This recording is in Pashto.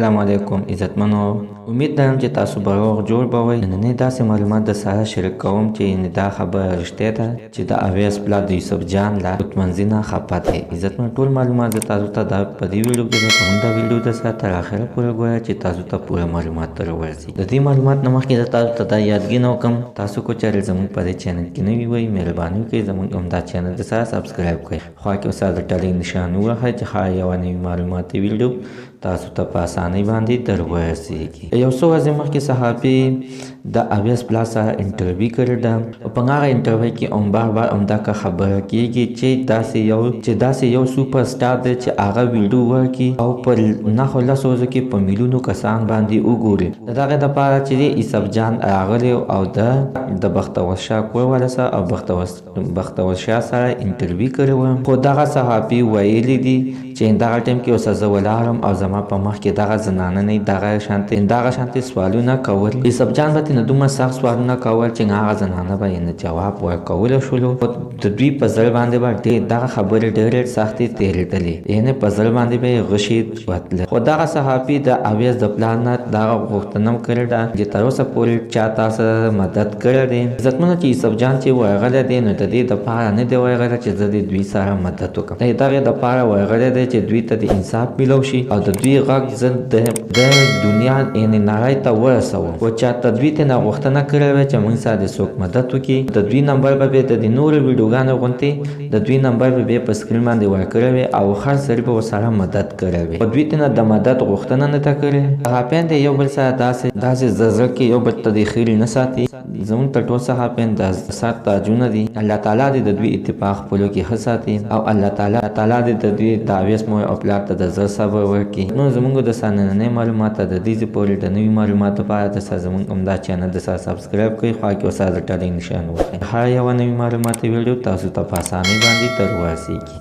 السلام علیکم عزتمنو. امید لرم چې تاسو به روغ جوړ به وئ. نننۍ داسې معلومات د سره شریک کوم چې دا خبره رښتیا ده چې د اویس پلار د یوسف جان له ګوتمنځي نه خفه دی. عزتمن ټول معلومات زه تاسو ته په دې ویډیو کې درکوم. دا ویډیو د سره تر اخره پورې ګوره چې تاسو ته پوره معلومات در ورسي. د دې معلومات نه مخکې زه تاسو ته دا یادګي وکړم، تاسو کو چینل زموږ په دې چینل کې نوي وئ مهرباني وکړئ زموږ همدا چینل د سره سبسکرایب کړئ. خوا کې ورسره د ټلۍ نشان ووهئ چې ښایي یوه نوې معلوماتي ویډیو تاسو ته په اسانۍ باندې در ورسیږي. یو څو ورځې مخکې صحافي د اویس پلار سره انټرویو کړې ده او په هغه انټرویو کې هم بار بار همدغه خبره کېږي چې داسې یو سوپر سټار دی چې هغه ویډیو ورکړي او په نهو لسو ورځو کې په میلیونو کسان باندې وګوري. د دغې دپاره چې یوسف جان راغلی او د بختور شاه کور والا سره او بختور شاه سره انټرویو کړې وه، خو دغه صحافي ویلي دي چې دغه ټایم کې اوس زه ولاړم او زما په مخ کې دغه زنانه نه دغه شانتې سوالونه کول. یوسف جان به نه دومره سخت سوالونه کول چې هغه زنانه به یې نه جواب ورکولی شولو. خو د دوی په زړه باندې به دغه خبرې ډېرې سختې تېرېدلې، یعنې په زړه باندې به یې غشې وتلې. خو دغه صحافي د اویس د پلار نه دغه غوښتنه کړې ده چې تر اوسه پورې چا تاسو مدد کړی دی. عزتمنو چې یوسف جان چې ورغلی دی نو د دې دپاره نه دی ورغلی چې زه د دوی سره مدد وکړم، د دغې دپاره ورغلی دی چې دوی ته د انصاف میلاو شي او د دوی غږ زه د دنیا یعنې نړۍ ته ورسوم. خو چا ته دوی ته نه غوښتنه کړې وه چې موږ سره د څوک مدد وکړي، د دوی نمبر به بیا د نورو ویډیوګانو غوندې د دوی نمبر به بیا په سکرین باندې ورکړی وي او هر سړي به ورسره مدد کړی وي. خو دوی ته نه د مدد غوښتنه نه ده کړې. صحافیان د یو بل سره داسې زړه کې یو بل ته د خیل نه ساتي. زموږ تر ټول صحافیان د سر تاجونه دي. الله تعالی دې د دوی اتفاق خپلو کې ښه ساتي او الله تعالی دې د دوی د اویس مور او پلار ته د زړه صبر ورکړي. نو زموږ د سره نننۍ معلومات د دې پورې د نوي معلوماتو لپاره د سره زموږ همدا چینل د سره سبسکرایب کړئ. خوا کې ورسره د ټلۍ نشان ووهئ. هر یوه نوې معلوماتي ویډیو تاسو ته په اسانۍ باندې در ورسیږي.